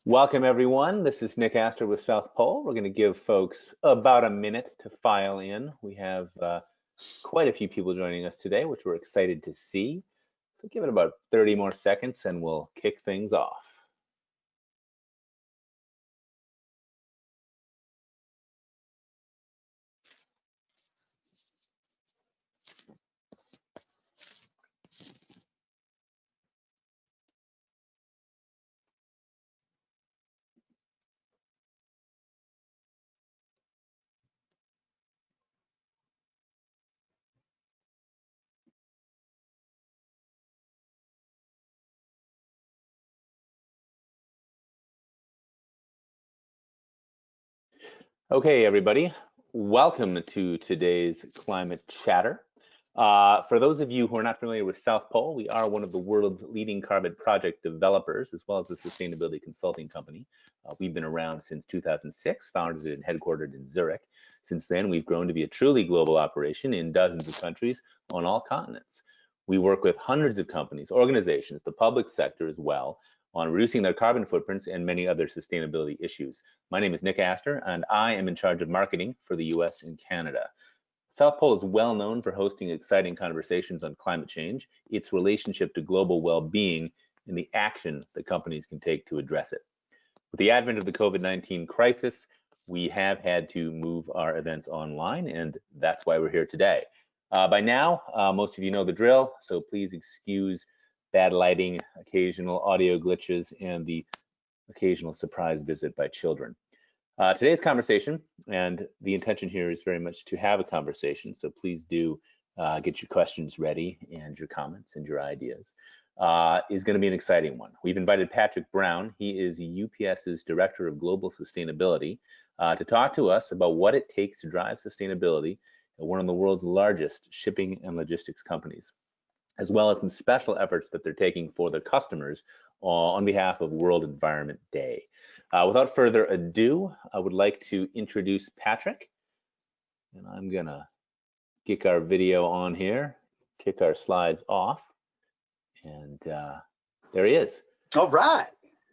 Welcome everyone. This is Nick Astor with South Pole. We're going to give folks about a minute to file in. We have quite a few people joining us today, which we're excited to see. So give it about 30 more seconds and we'll kick things off. Okay, everybody, welcome to today's Climate Chatter. For those of you who are not familiar with South Pole, we are one of the world's leading carbon project developers, as well as a sustainability consulting company. We've been around since 2006, founded and headquartered in Zurich. Since then, we've grown to be a truly global operation in dozens of countries on all continents. We work with hundreds of companies, organizations, the public sector as well, on reducing their carbon footprints and many other sustainability issues. My name is Nick Astor, and I am in charge of marketing for the US and Canada. South Pole is well known for hosting exciting conversations on climate change, its relationship to global well-being, and the action that companies can take to address it. With the advent of the COVID-19 crisis, we have had to move our events online, and that's why we're here today. By now, most of you know the drill, so please excuse bad lighting, occasional audio glitches, and the occasional surprise visit by children. Today's conversation, and the intention here is very much to have a conversation, so please do get your questions ready and your comments and your ideas, is going to be an exciting one. We've invited Patrick Brown. He is UPS's Director of Global Sustainability to talk to us about what it takes to drive sustainability at one of the world's largest shipping and logistics companies, as well as some special efforts that they're taking for their customers on behalf of World Environment Day. Without further ado, I would like to introduce Patrick, and I'm gonna kick our video on here, kick our slides off, and there he is. All right.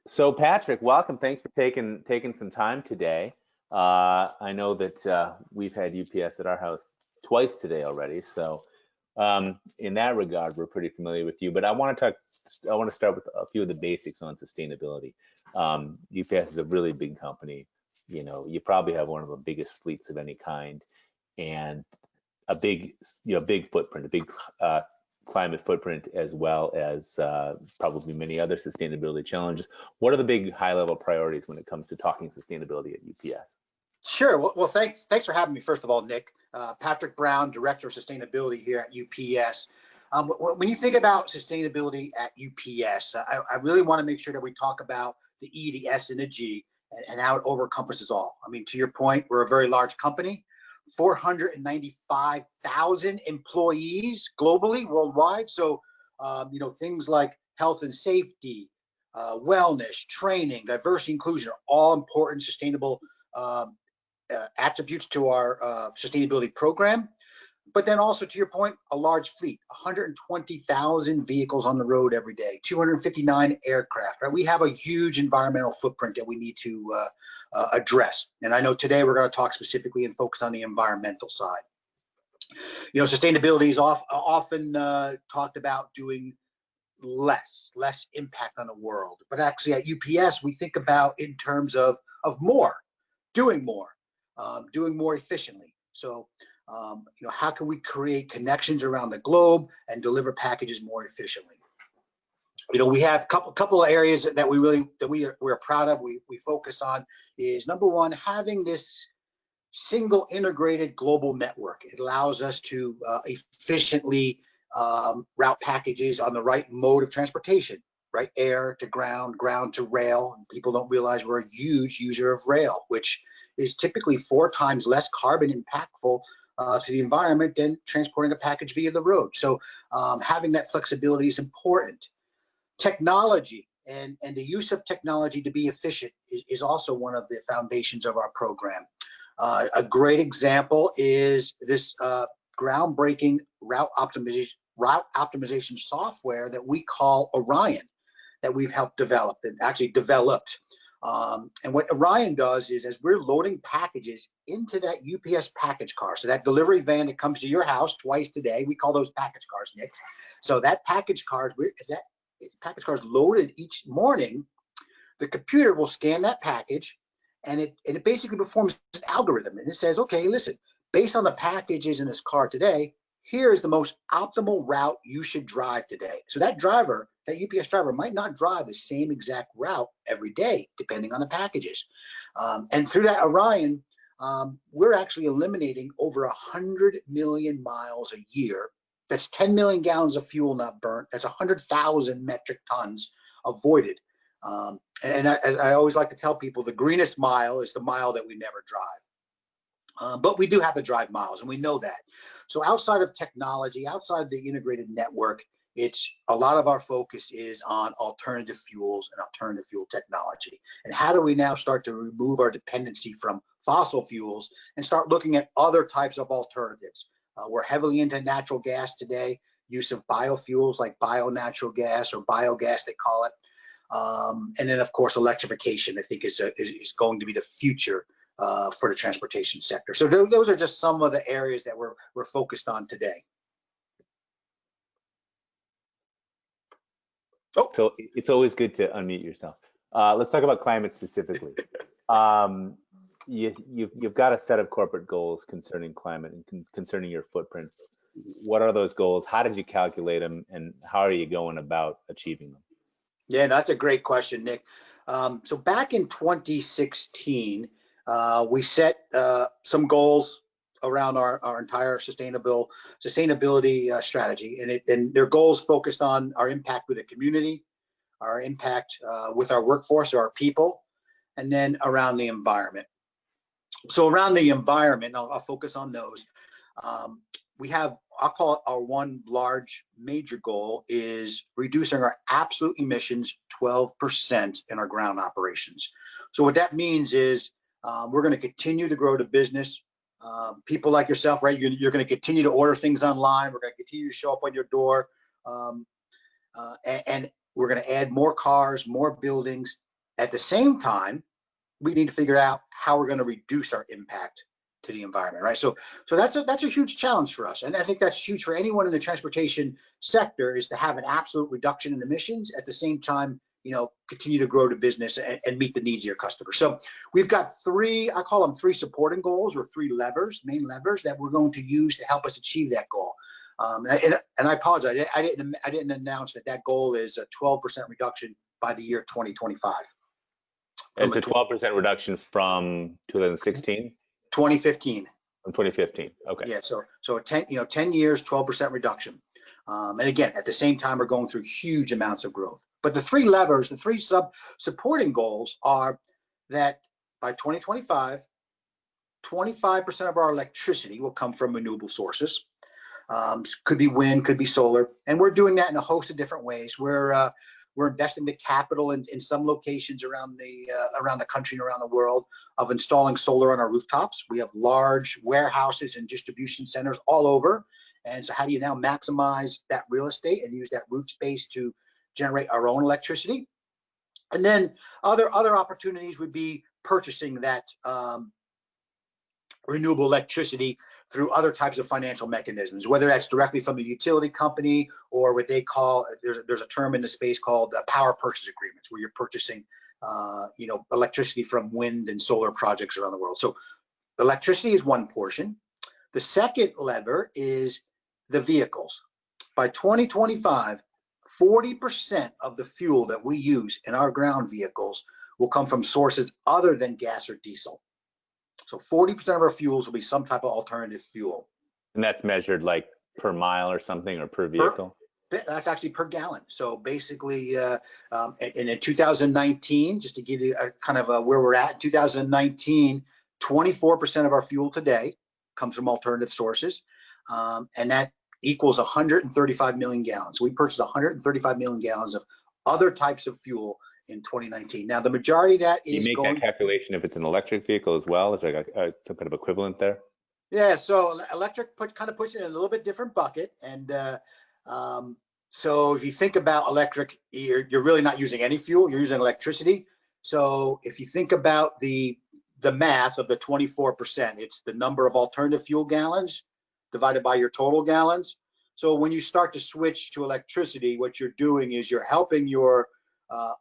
So Patrick, welcome. Thanks for taking some time today. I know that we've had UPS at our house twice today already, so in that regard, we're pretty familiar with you, but I want to start with a few of the basics on sustainability. UPS is a really big company. You know, you probably have one of the biggest fleets of any kind, and a big footprint, a big climate footprint, as well as probably many other sustainability challenges. What are the big high-level priorities when it comes to talking sustainability at UPS? Sure. Well, thanks for having me, first of all, Nick. Patrick Brown, Director of Sustainability here at UPS. When you think about sustainability at UPS, I really want to make sure that we talk about the E, the S, and the G, and how it overencompasses all. I mean, to your point, we're a very large company, 495,000 employees globally, worldwide. So, things like health and safety, wellness, training, diversity, inclusion are all important, sustainable attributes to our sustainability program. But then also, to your point, a large fleet, 120,000 vehicles on the road every day, 259 aircraft, right? We have a huge environmental footprint that we need to address. And I know today we're going to talk specifically and focus on the environmental side. You know, sustainability is often talked about doing less impact on the world. But actually at UPS, we think about in terms of more, doing more efficiently. So, how can we create connections around the globe and deliver packages more efficiently? You know, we have a couple of areas that we're proud of. We focus on is, number one, having this single integrated global network. It allows us to efficiently route packages on the right mode of transportation, right? Air to ground, ground to rail. People don't realize we're a huge user of rail, which is typically 4 times less carbon impactful to the environment than transporting a package via the road. So having that flexibility is important. Technology and the use of technology to be efficient is also one of the foundations of our program. A great example is this groundbreaking route optimization software that we call Orion, that we've helped develop and actually developed. And what Orion does is, as we're loading packages into that UPS package car, so that delivery van that comes to your house twice today, we call those package cars, Nick. So that package cars, that package car is loaded each morning, the computer will scan that package, and it basically performs an algorithm, and it says, okay, listen, based on the packages in this car today, here is the most optimal route you should drive today. So that driver, that UPS driver, might not drive the same exact route every day, depending on the packages. And through that Orion, we're actually eliminating over 100 million miles a year. That's 10 million gallons of fuel not burnt. That's 100,000 metric tons avoided. And I always like to tell people, the greenest mile is the mile that we never drive. But we do have to drive miles, and we know that. So outside of technology, outside of the integrated network, it's a lot of our focus is on alternative fuels and alternative fuel technology. And how do we now start to remove our dependency from fossil fuels and start looking at other types of alternatives? We're heavily into natural gas today, use of biofuels like bio-natural gas or biogas, they call it. And then, of course, electrification, I think, is going to be the future for the transportation sector. So those are just some of the areas that we're focused on today. Oh. So it's always good to unmute yourself. Let's talk about climate specifically. You've got a set of corporate goals concerning climate and concerning your footprint. What are those goals? How did you calculate them, and how are you going about achieving them? Yeah, that's a great question, Nick. So back in 2016, we set some goals around our entire sustainability strategy, and their goals focused on our impact with the community, our impact with our workforce or our people, and then around the environment. So around the environment, I'll focus on those. We have, I'll call it our one large major goal, is reducing our absolute emissions 12% in our ground operations. So what that means is we're going to continue to grow the business. People like yourself, right? You're going to continue to order things online. We're going to continue to show up on your door. And we're going to add more cars, more buildings. At the same time, we need to figure out how we're going to reduce our impact to the environment, right? So that's a huge challenge for us, and I think that's huge for anyone in the transportation sector, is to have an absolute reduction in emissions at the same time, continue to grow the business and meet the needs of your customers. So we've got three, I call them three supporting goals, or three levers, main levers that we're going to use to help us achieve that goal. And I apologize, I didn't announce that goal is a 12% reduction by the year 2025. It's a 12% reduction from 2016. 2015. From 2015. Okay. Yeah. So 10 years, 12% reduction. And again, at the same time, we're going through huge amounts of growth. But the three levers, the three supporting goals are that by 2025, 25% of our electricity will come from renewable sources. Could be wind, could be solar, and we're doing that in a host of different ways. We're investing the capital in some locations around the country and around the world of installing solar on our rooftops. We have large warehouses and distribution centers all over. And so how do you now maximize that real estate and use that roof space to generate our own electricity? And then other opportunities would be purchasing that renewable electricity through other types of financial mechanisms, whether that's directly from the utility company or what they call, there's a term in the space called power purchase agreements, where you're purchasing electricity from wind and solar projects around the world. So electricity is one portion. The second lever is the vehicles. By 2025, 40% of the fuel that we use in our ground vehicles will come from sources other than gas or diesel. So 40% of our fuels will be some type of alternative fuel. And that's measured like per mile or something, or per vehicle? That's actually per gallon. So basically, in 2019, just to give you a kind of where we're at, in 2019, 24% of our fuel today comes from alternative sources. And that equals 135 million gallons. So we purchased 135 million gallons of other types of fuel in 2019. Now, the majority of that is you make that calculation if it's an electric vehicle as well? Is there like some kind of equivalent there? Yeah, so electric kind of puts it in a little bit different bucket. And so if you think about electric, you're really not using any fuel, you're using electricity. So if you think about the math of the 24%, it's the number of alternative fuel gallons divided by your total gallons. So when you start to switch to electricity, what you're doing is you're helping your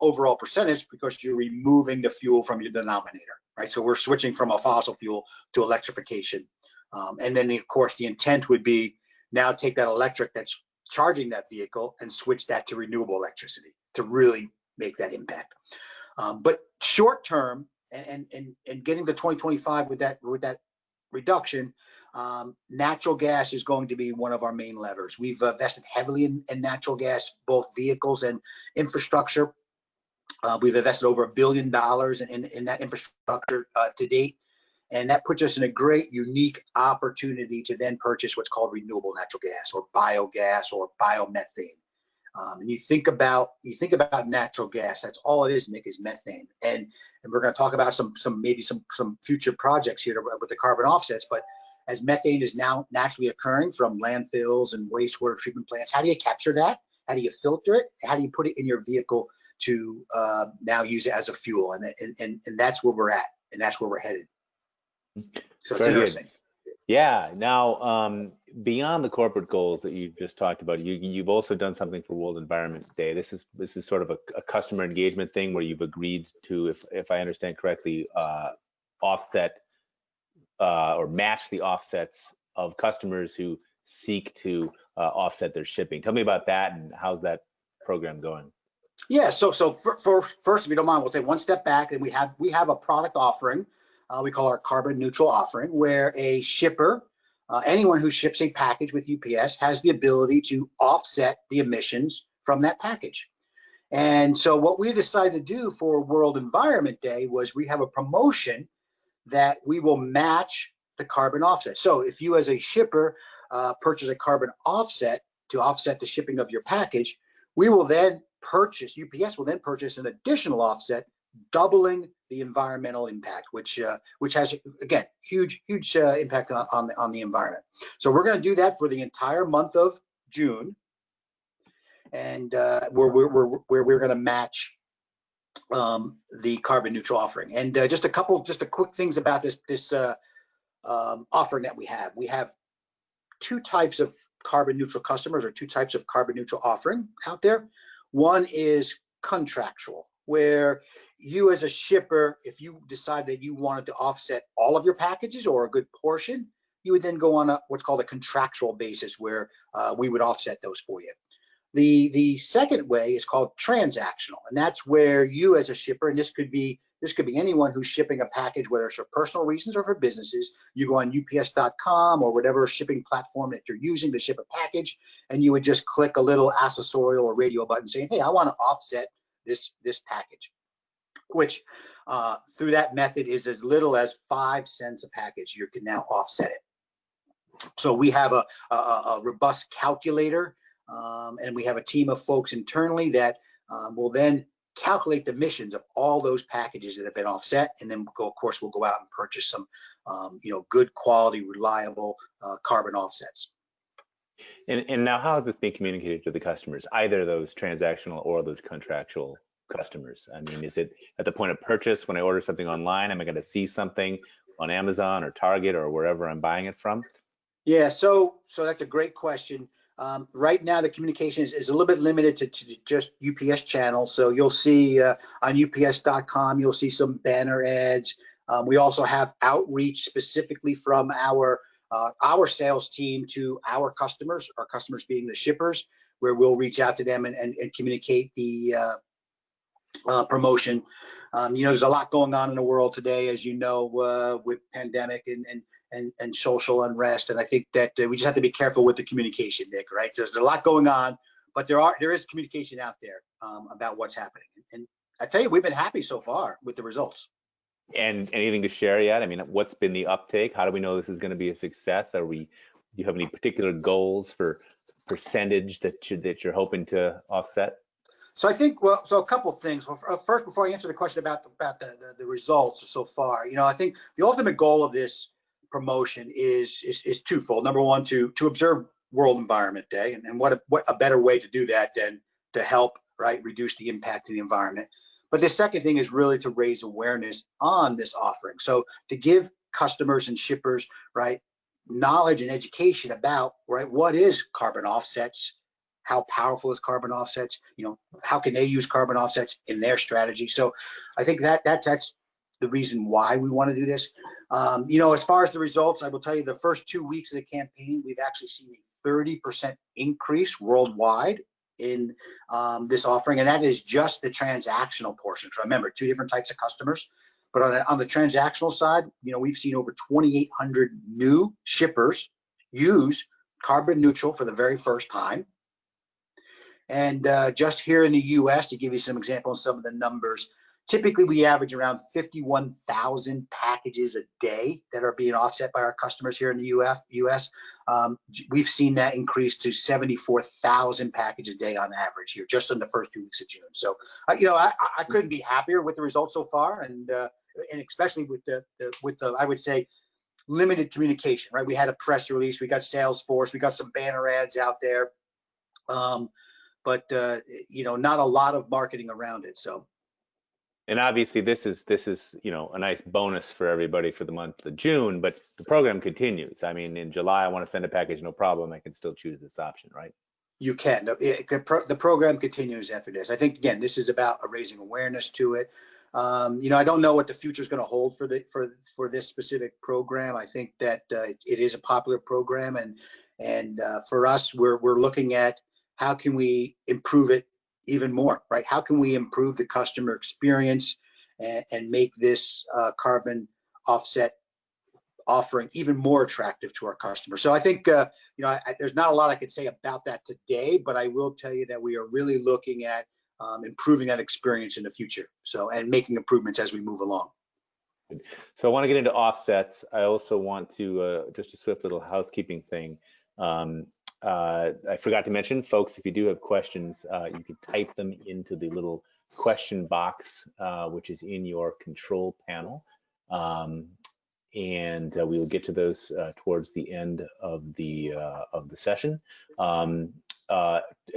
overall percentage because you're removing the fuel from your denominator, right? So we're switching from a fossil fuel to electrification. And then of course the intent would be now take that electric that's charging that vehicle and switch that to renewable electricity to really make that impact. But short term and getting to 2025 with that reduction, natural gas is going to be one of our main levers. We've invested heavily in natural gas, both vehicles and infrastructure. We've invested over $1 billion in that infrastructure to date. And that puts us in a great, unique opportunity to then purchase what's called renewable natural gas or biogas or biomethane. And you think about natural gas, that's all it is, Nick, is methane. And we're going to talk about maybe some future projects here with the carbon offsets. But as methane is now naturally occurring from landfills and wastewater treatment plants, how do you capture that? How do you filter it? How do you put it in your vehicle to now use it as a fuel? And that's where we're at, and that's where we're headed. So it's interesting. Yeah. Now, beyond the corporate goals that you just talked about, you've also done something for World Environment Day. This is sort of a customer engagement thing where you've agreed to, if I understand correctly, offset or match the offsets of customers who seek to offset their shipping. Tell me about that and how's that program going? Yeah. So first, if you don't mind, we'll take one step back, and we have a product offering. We call our carbon neutral offering, where a shipper, anyone who ships a package with UPS, has the ability to offset the emissions from that package. And so what we decided to do for World Environment Day was we have a promotion that we will match the carbon offset. So if you as a shipper purchase a carbon offset to offset the shipping of your package, we will then purchase, UPS will then purchase an additional offset, doubling the environmental impact, which has, again, huge impact on the environment. So we're going to do that for the entire month of June, and where we're going to match the carbon neutral offering. And just a quick things about this offering that we have. We have two types of carbon neutral customers, or two types of carbon neutral offering out there. One is contractual, where you as a shipper, if you decide that you wanted to offset all of your packages or a good portion, you would then go on what's called a contractual basis, where we would offset those for you. The second way is called transactional, and that's where you as a shipper, and this could be anyone who's shipping a package, whether it's for personal reasons or for businesses. You go on ups.com or whatever shipping platform that you're using to ship a package, and you would just click a little accessorial or radio button saying, hey, I want to offset this package, which through that method is as little as 5 cents a package. You can now offset it. So we have a robust calculator, and we have a team of folks internally that will then calculate the emissions of all those packages that have been offset, and then of course we'll go out and purchase some good quality, reliable carbon offsets. And now, how is this being communicated to the customers, either those transactional or those contractual customers? I mean, is it at the point of purchase when I order something online? Am I going to see something on Amazon or Target or wherever I'm buying it from? Yeah, so that's a great question. Right now, the communication is a little bit limited to just UPS channels. So you'll see on ups.com, you'll see some banner ads. We also have outreach specifically from our sales team to our customers being the shippers, where we'll reach out to them and communicate the promotion. There's a lot going on in the world today, as you know, with pandemic and social unrest, and I think that we just have to be careful with the communication, Nick. Right? So there's a lot going on, but there is communication out there about what's happening. And I tell you, we've been happy so far with the results. And anything to share yet? I mean, what's been the uptake? How do we know this is going to be a success? Do you have any particular goals for percentage that you're hoping to offset? So I think, so a couple of things. First, before I answer the question about the results so far, I think the ultimate goal of this promotion is twofold. Number one, to observe World Environment Day, and what a better way to do that than to help reduce the impact of the environment. But the second thing is really to raise awareness on this offering. So to give customers and shippers, right, knowledge and education about, right, what is carbon offsets, how powerful is carbon offsets, how can they use carbon offsets in their strategy. So I think that's the reason why we want to do this. As far as the results, I will tell you the first 2 weeks of the campaign, we've actually seen a 30% increase worldwide in this offering, and that is just the transactional portion. So remember, 2 different types of customers, but on the transactional side, we've seen over 2,800 new shippers use carbon neutral for the very first time. And just here in the US, to give you some examples of some of the numbers, typically we average around 51,000 packages a day that are being offset by our customers here in the US. We've seen that increase to 74,000 packages a day on average here, just in the first 2 weeks of June. So, I couldn't be happier with the results so far, and especially with the I would say limited communication. Right, we had a press release, we got Salesforce, we got some banner ads out there, but not a lot of marketing around it. So. And obviously this is a nice bonus for everybody for the month of June, but the program continues. I mean, in July I want to send a package, no problem. I can still choose this option, right? You can. The program continues after this. I think again, this is about raising awareness to it. I don't know what the future is going to hold for this specific program. I think that it is a popular program, and for us, we're looking at how can we improve it even more, right? How can we improve the customer experience and make this carbon offset offering even more attractive to our customers? So I think, there's not a lot I could say about that today, but I will tell you that we are really looking at improving that experience in the future. So, and making improvements as we move along. So I want to get into offsets. I also want to, just a swift little housekeeping thing. I forgot to mention, folks, if you do have questions, you can type them into the little question box, which is in your control panel. And we will get to those towards the end of the session.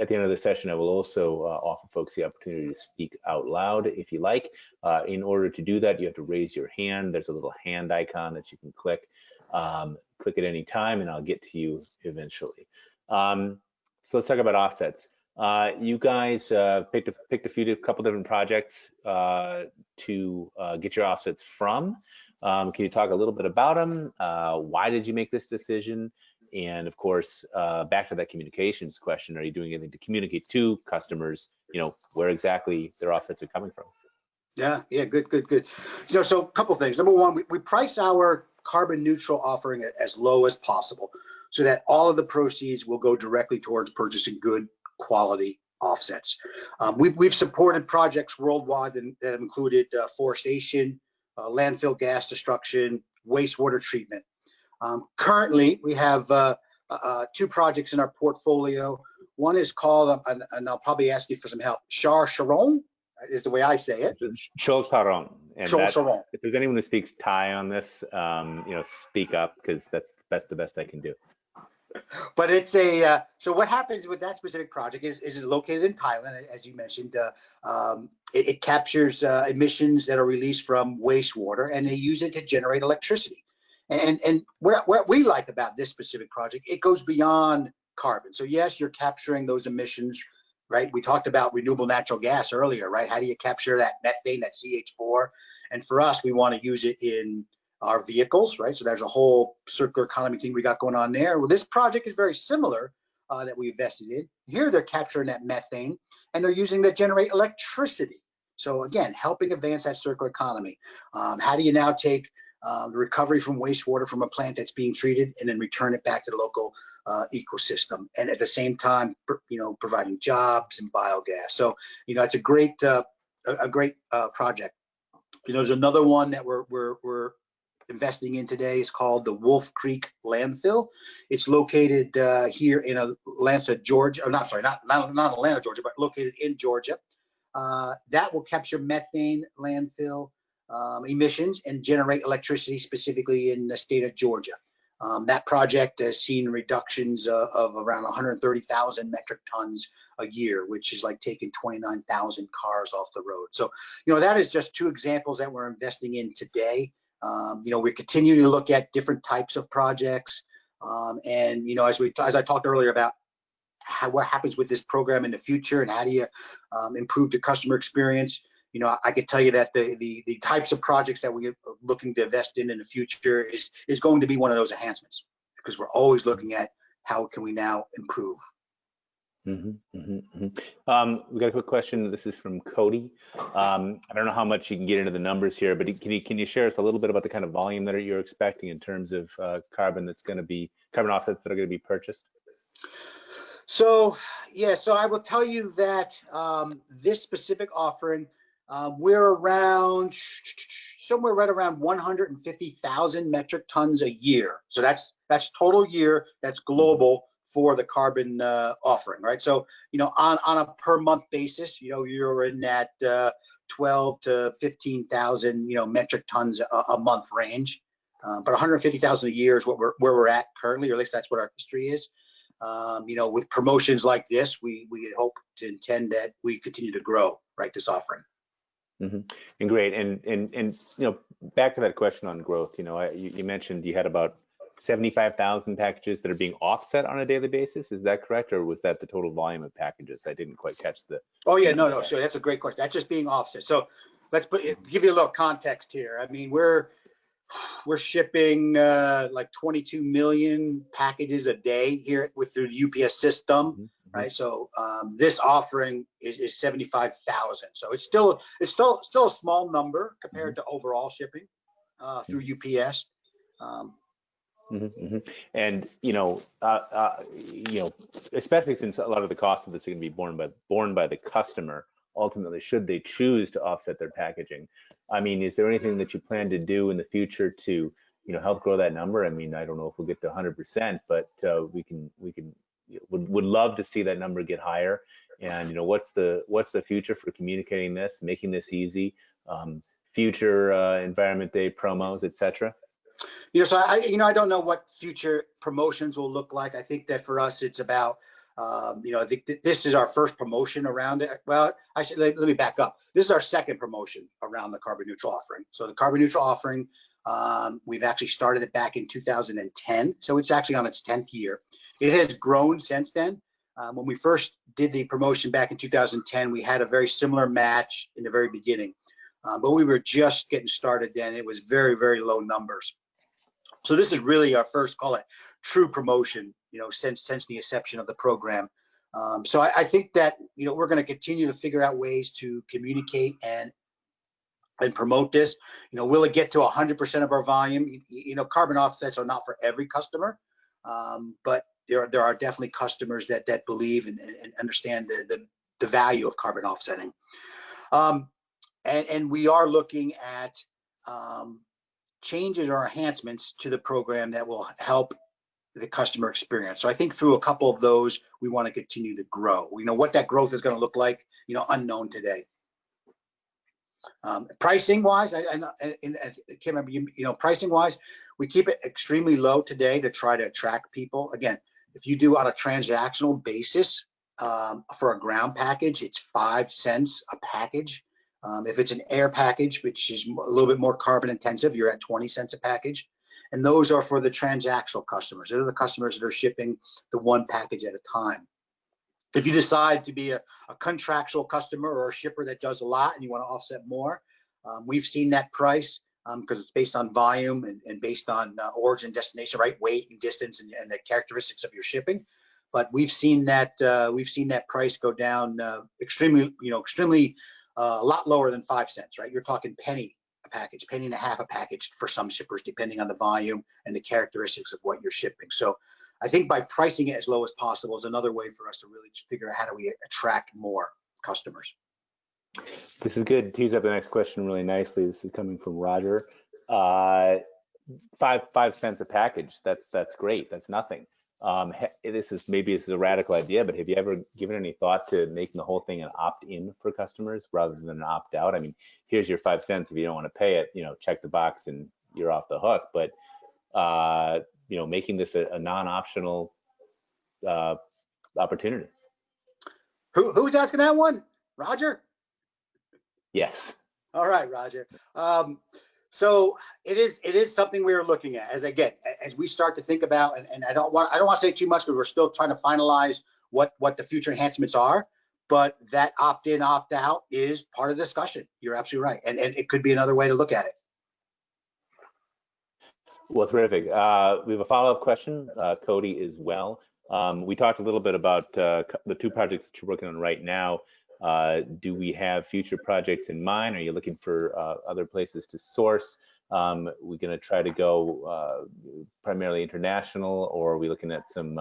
At the end of the session, I will also offer folks the opportunity to speak out loud if you like. In order to do that, you have to raise your hand. There's a little hand icon that you can click. Click at any time, and I'll get to you eventually. So let's talk about offsets. You guys picked a couple different projects to get your offsets from. Can you talk a little bit about them? Why did you make this decision? And of course, back to that communications question, are you doing anything to communicate to customers, where exactly their offsets are coming from? Yeah, good. So a couple things. Number one, we price our carbon neutral offering as low as possible, so that all of the proceeds will go directly towards purchasing good quality offsets. We've supported projects worldwide that have included forestation, landfill gas destruction, wastewater treatment. Currently, we have 2 projects in our portfolio. One is called, and I'll probably ask you for some help, Chol Charoen is the way I say it. Chol Charoen. Chol Charoen. If there's anyone who speaks Thai on this, speak up, because that's the best I can do. But it's so what happens with that specific project is it's located in Thailand, as you mentioned. It captures emissions that are released from wastewater, and they use it to generate electricity. And what we like about this specific project, it goes beyond carbon. So yes, you're capturing those emissions, right? We talked about renewable natural gas earlier, right? How do you capture that methane, that CH4? And for us, we want to use it in our vehicles, right? So there's a whole circular economy thing we got going on there. Well, this project is very similar that we invested in. Here, they're capturing that methane, and they're using that to generate electricity. So again, helping advance that circular economy. How do you now take the recovery from wastewater from a plant that's being treated and then return it back to the local ecosystem, and at the same time, providing jobs and biogas? So it's a great project. There's another one that we're investing in today. Is called the Wolf Creek Landfill. It's located here in Atlanta, Georgia. Oh, not Atlanta, Georgia, but located in Georgia. That will capture methane landfill emissions and generate electricity, specifically in the state of Georgia. That project has seen reductions of around 130,000 metric tons a year, which is like taking 29,000 cars off the road. So, that is just two examples that we're investing in today. We continue to look at different types of projects. And, as I talked earlier about what happens with this program in the future and how do you improve the customer experience, I can tell you that the types of projects that we're looking to invest in the future is going to be one of those enhancements, because we're always looking at how can we now improve. We got a quick question. This is from Cody. I don't know how much you can get into the numbers here, but can you share us a little bit about the kind of volume that you're expecting in terms of carbon offsets that are going to be purchased? So I will tell you that this specific offering, we're around somewhere right around 150,000 metric tons a year. So that's total year. That's global for the carbon offering, right? So on a per month basis, you're in that 12 to 15,000 metric tons a month range. But 150,000 a year is where we're at currently, or at least that's what our history is. With promotions like this, we hope to intend that we continue to grow, right, this offering. And great. And back to that question on growth, you mentioned you had about 75,000 packages that are being offset on a daily basis. Is that correct? Or was that the total volume of packages? I didn't quite catch the. Oh yeah, no. So that's a great question. That's just being offset. So let's give you a little context here. I mean, we're shipping like 22 million packages a day here through the UPS system, right? So this offering is 75,000. So it's still a small number compared to overall shipping through UPS. And especially since a lot of the cost of this are going to be borne by the customer ultimately, should they choose to offset their packaging. I mean, is there anything that you plan to do in the future to help grow that number? I mean, I don't know if we'll get to 100%, but would love to see that number get higher. And what's the future for communicating this, making this easy, future Environment Day promos, etc.? So I don't know what future promotions will look like. I think that for us, it's about, I think this is our first promotion around it. Well, let me back up. This is our second promotion around the carbon neutral offering. So the carbon neutral offering, we've actually started it back in 2010. So it's actually on its 10th year. It has grown since then. When we first did the promotion back in 2010, we had a very similar match in the very beginning. But we were just getting started then. It was very, very low numbers. So this is really our first, call it, true promotion, since the inception of the program. So I think that we're going to continue to figure out ways to communicate and promote this. Will it get to 100% of our volume? Carbon offsets are not for every customer, but there are definitely customers that believe and understand the value of carbon offsetting. And we are looking at changes or enhancements to the program that will help the customer experience. So I think through a couple of those, we want to continue to grow. What that growth is going to look like, unknown today. Pricing wise, I can't remember, pricing wise, we keep it extremely low today to try to attract people. Again, if you do on a transactional basis for a ground package, it's 5 cents a package. If it's an air package, which is a little bit more carbon intensive, you're at 20 cents a package. And those are for the transactional customers. They're the customers that are shipping the one package at a time. If you decide to be a contractual customer or a shipper that does a lot and you want to offset more, we've seen that price because it's based on volume and based on origin, destination, right, weight and distance and the characteristics of your shipping. But we've seen that price go down extremely a lot lower than 5 cents, right? You're talking penny a package, penny and a half a package for some shippers, depending on the volume and the characteristics of what you're shipping. So I think by pricing it as low as possible is another way for us to really figure out how do we attract more customers. This is good. Tees up the next question really nicely. This is coming from Roger. 5 cents a package. That's great. That's nothing. This is a radical idea, but have you ever given any thought to making the whole thing an opt-in for customers rather than an opt-out? I mean, here's your 5 cents. If you don't want to pay it, check the box and you're off the hook. But making this a non-optional opportunity. Who's asking that one? Roger? Yes. All right, Roger. So it is something we are looking at as we start to think about, and I don't want to say too much because we're still trying to finalize what the future enhancements are, but that opt-in, opt-out is part of the discussion. You're absolutely right, and it could be another way to look at it. Well, terrific. We have a follow-up question, Cody, as well. We talked a little bit about the two projects that you're working on right now. Do we have future projects in mind? Are you looking for other places to source? We're going to try to go primarily international, or are we looking at some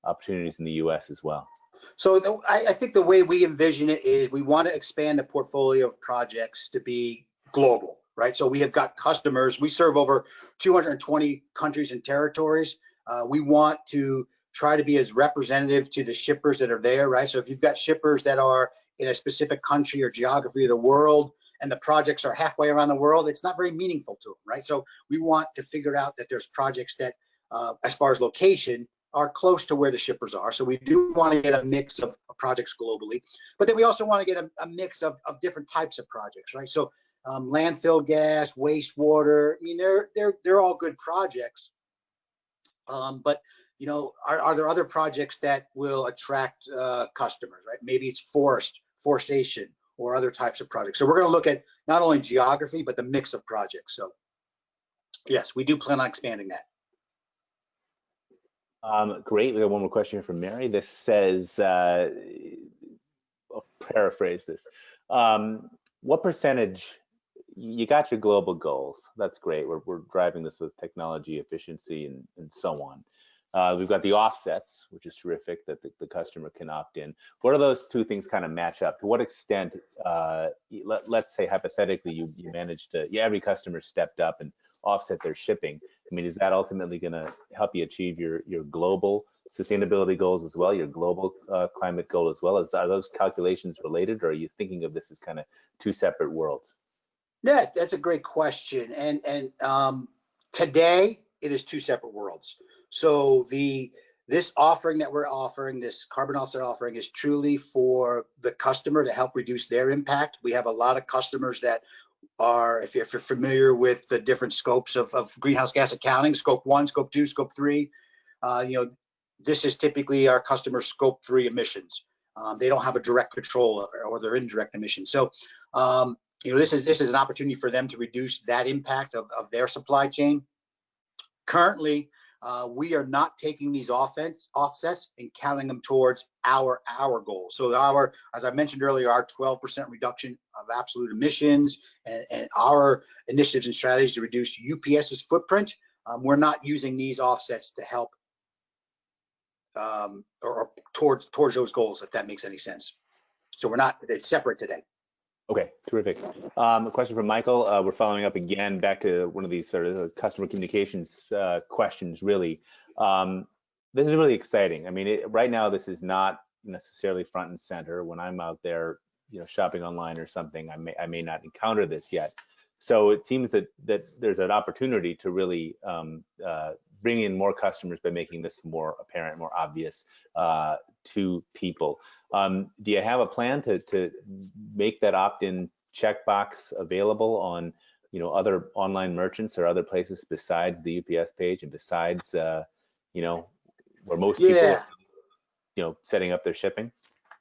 opportunities in the U.S. as well? So I think the way we envision it is we want to expand the portfolio of projects to be global. Right, so we have got customers. We serve over 220 countries and territories. We want to try to be as representative to the shippers that are there, right? So if you've got shippers that are in a specific country or geography of the world, and the projects are halfway around the world, it's not very meaningful to them, right? So we want to figure out that there's projects that, as far as location, are close to where the shippers are. So we do want to get a mix of projects globally, but then we also want to get a mix of different types of projects, right? So landfill gas, wastewater. I mean, they're all good projects. But you know, are there other projects that will attract customers, right? Maybe it's forestation, or other types of projects. So we're going to look at not only geography, but the mix of projects. So yes, we do plan on expanding that. Great. We have one more question here from Mary. This says, I'll paraphrase this. What percentage, you got your global goals. That's great. We're driving this with technology efficiency and so on. We've got the offsets, which is terrific that the customer can opt in. What are those two things kind of match up? To what extent, let's say hypothetically, you managed to, every customer stepped up and offset their shipping. I mean, is that ultimately going to help you achieve your global sustainability goals as well, your global climate goal as well? Are those calculations related, or are you thinking of this as kind of two separate worlds? Yeah, that's a great question. And today it is two separate worlds. So this offering that we're offering, this carbon offset offering, is truly for the customer to help reduce their impact. We have a lot of customers that are, if you're familiar with the different scopes of greenhouse gas accounting, scope 1, scope 2, scope 3, you know, this is typically our customer scope 3 emissions. They don't have a direct control or their indirect emissions. So you know, this is an opportunity for them to reduce that impact of their supply chain. Currently, we are not taking these offsets and counting them towards our goals. So as I mentioned earlier, our 12% reduction of absolute emissions and our initiatives and strategies to reduce UPS's footprint, we're not using these offsets to help or towards those goals, if that makes any sense. So it's separate today. Okay, terrific. A question from Michael. We're following up again back to one of these sort of customer communications questions, really. This is really exciting. I mean, right now, this is not necessarily front and center. When I'm out there, you know, shopping online or something, I may not encounter this yet. So it seems that there's an opportunity to really bring in more customers by making this more apparent, more obvious to people. Do you have a plan to make that opt-in checkbox available on, you know, other online merchants or other places besides the UPS page and besides, you know, where most people are, you know, setting up their shipping?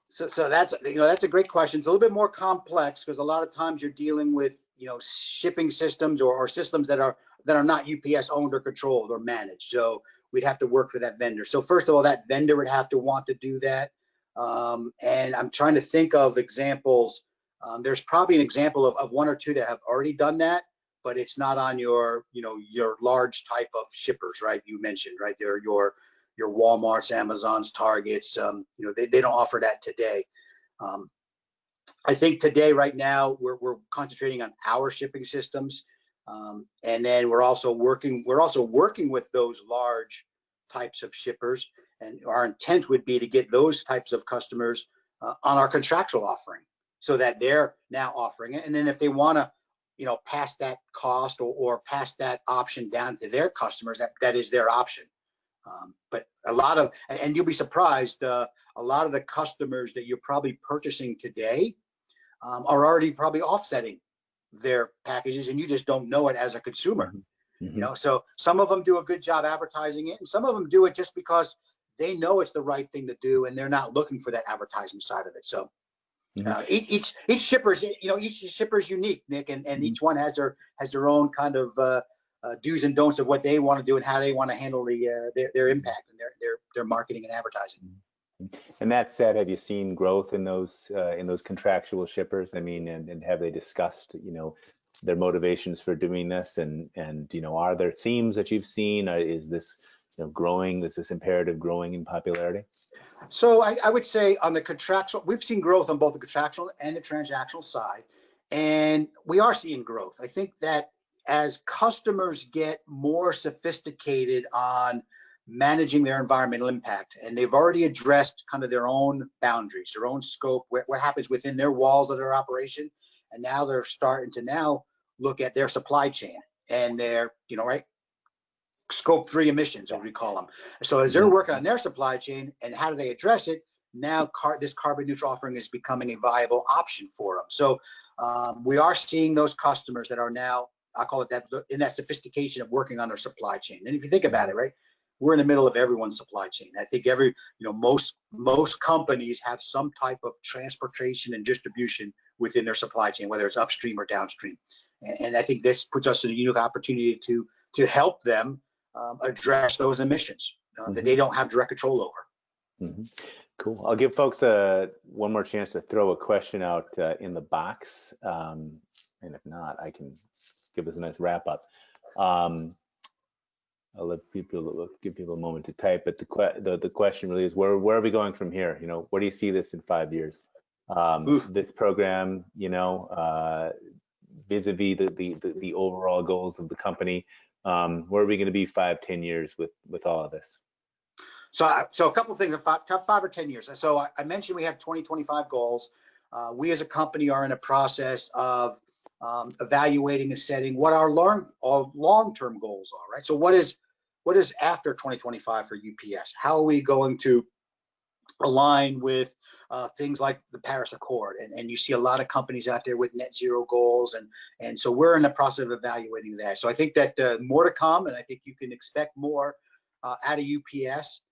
So that's, you know, that's a great question. It's a little bit more complex because a lot of times you're dealing with, you know, shipping systems or systems that are not UPS owned or controlled or managed. So we'd have to work with that vendor. So first of all, that vendor would have to want to do that. And I'm trying to think of examples. There's probably an example of one or two that have already done that, but it's not on your, you know, your large type of shippers, right? You mentioned, right? They're your Walmarts, Amazons, Targets. You know, they don't offer that today. I think today, right now, we're concentrating on our shipping systems, and then we're also working with those large types of shippers. And our intent would be to get those types of customers on our contractual offering, so that they're now offering it. And then if they want to, you know, pass that cost or pass that option down to their customers, that is their option. But a lot of, and you'll be surprised, a lot of the customers that you're probably purchasing today are already probably offsetting their packages, and you just don't know it as a consumer. Mm-hmm. So some of them do a good job advertising it, and some of them do it just because they know it's the right thing to do, and they're not looking for that advertising side of it. So each shipper's, each shipper's unique, Nick, and each one has their own kind of do's and don'ts of what they want to do and how they want to handle their impact and their marketing and advertising. And that said, have you seen growth in those contractual shippers? I mean, and have they discussed, their motivations for doing this? And are there themes that you've seen? Is this growing? Is this imperative growing in popularity? So I would say on the contractual, we've seen growth on both the contractual and the transactional side, and we are seeing growth. I think that as customers get more sophisticated on managing their environmental impact, and they've already addressed kind of their own boundaries, their own scope, what happens within their walls of their operation, and now they're starting to now look at their supply chain and their, scope 3 emissions, as we call them. So as they're working on their supply chain and how do they address it, now this carbon neutral offering is becoming a viable option for them. So we are seeing those customers that are now, I call it that, in that sophistication of working on their supply chain. And if you think about it, right, we're in the middle of everyone's supply chain. I think most companies have some type of transportation and distribution within their supply chain, whether it's upstream or downstream. And I think this puts us in a unique opportunity to help them address those emissions that they don't have direct control over. Cool. I'll give folks one more chance to throw a question out in the box, and if not, I can give us a nice wrap up. I'll give people a moment to type. But the question really is, where are we going from here? Where do you see this in 5 years? This program, vis-a-vis the overall goals of the company. Where are we going to be 5-10 years with all of this? So a couple of things, top 5 or 10 years. So I mentioned we have 2025 goals. We as a company are in a process of evaluating and setting what our long-term goals are, right? So what is after 2025 for UPS? How are we going to align with things like the Paris Accord? And you see a lot of companies out there with net zero goals, and so we're in the process of evaluating that. So I think that more to come, and I think you can expect more out of UPS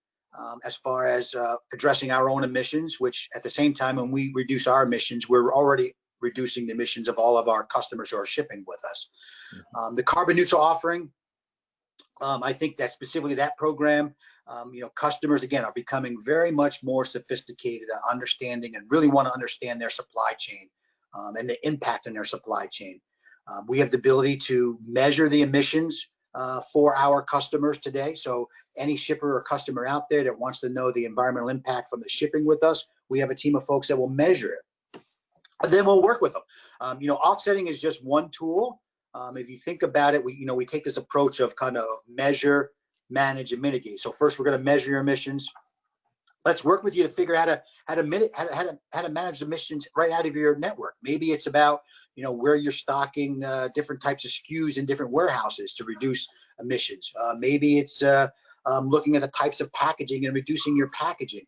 as far as addressing our own emissions, which at the same time, when we reduce our emissions, we're already reducing the emissions of all of our customers who are shipping with us. The carbon neutral offering, I think that specifically that program, customers again are becoming very much more sophisticated at understanding and really want to understand their supply chain and the impact on their supply chain. We have the ability to measure the emissions for our customers today. So any shipper or customer out there that wants to know the environmental impact from the shipping with us, we have a team of folks that will measure it. And then we'll work with them. Offsetting is just one tool. If you think about it, we take this approach of kind of measure, manage, and mitigate. So first, we're going to measure your emissions. Let's work with you to figure out how to manage the emissions right out of your network. Maybe it's about where you're stocking different types of SKUs in different warehouses to reduce emissions. Maybe it's looking at the types of packaging and reducing your packaging.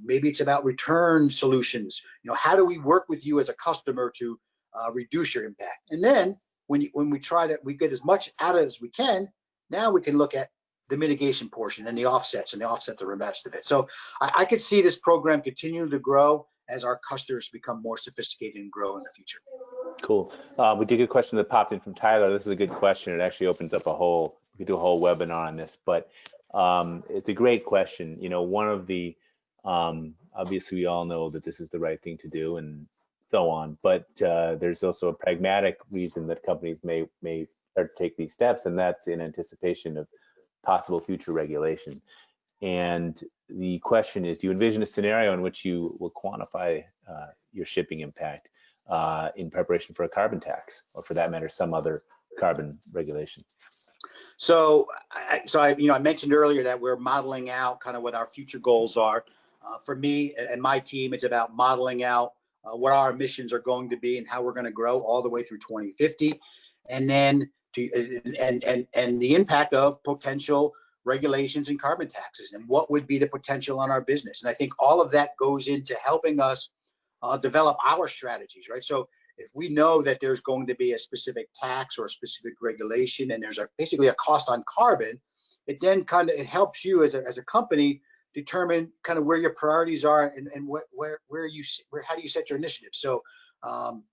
Maybe it's about return solutions. How do we work with you as a customer to reduce your impact? And then when we get as much out of it as we can, now we can look at the mitigation portion and the offsets and the offset the rest of it. So I could see this program continuing to grow as our customers become more sophisticated and grow in the future. Cool. We did get a question that popped in from Tyler. This is a good question. It actually opens up we could do a whole webinar on this, but it's a great question. One of the, obviously we all know that this is the right thing to do and so on, but there's also a pragmatic reason that companies may start to take these steps, and that's in anticipation of possible future regulation. And the question is, do you envision a scenario in which you will quantify your shipping impact in preparation for a carbon tax, or for that matter, some other carbon regulation? So I mentioned earlier that we're modeling out kind of what our future goals are. For me and my team, it's about modeling out what our emissions are going to be and how we're going to grow all the way through 2050, and then and the impact of potential regulations and carbon taxes, and what would be the potential on our business. And I think all of that goes into helping us develop our strategies, right? So if we know that there's going to be a specific tax or a specific regulation, and there's basically a cost on carbon, it then it helps you as a company determine kind of where your priorities are and how do you set your initiatives. So and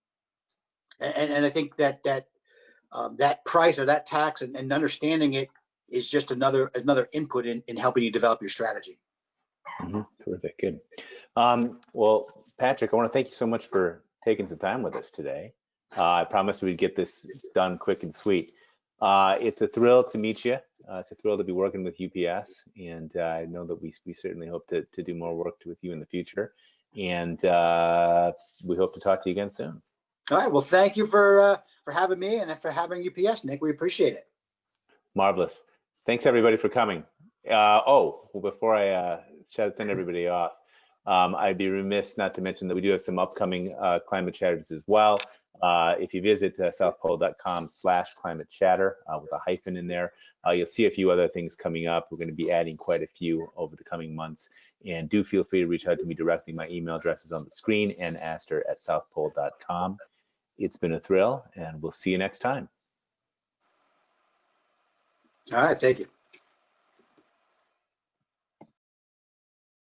I think that price or that tax and understanding it is just another input in helping you develop your strategy. Terrific, good. Well, Patrick, I want to thank you so much for taking some time with us today. I promised we'd get this done quick and sweet. It's a thrill to meet you. It's a thrill to be working with UPS, and I know that we certainly hope to do more work with you in the future, and we hope to talk to you again soon. All right. Well, thank you for having me and for having UPS, Nick. We appreciate it. Marvelous. Thanks everybody for coming. Well, before I send everybody off, I'd be remiss not to mention that we do have some upcoming climate chatters as well. If you visit southpole.com/climate chatter with a hyphen in there, you'll see a few other things coming up. We're going to be adding quite a few over the coming months, and do feel free to reach out to me directly. My email address is on the screen, and aster@southpole.com. It's been a thrill, and we'll see you next time. All right, thank you.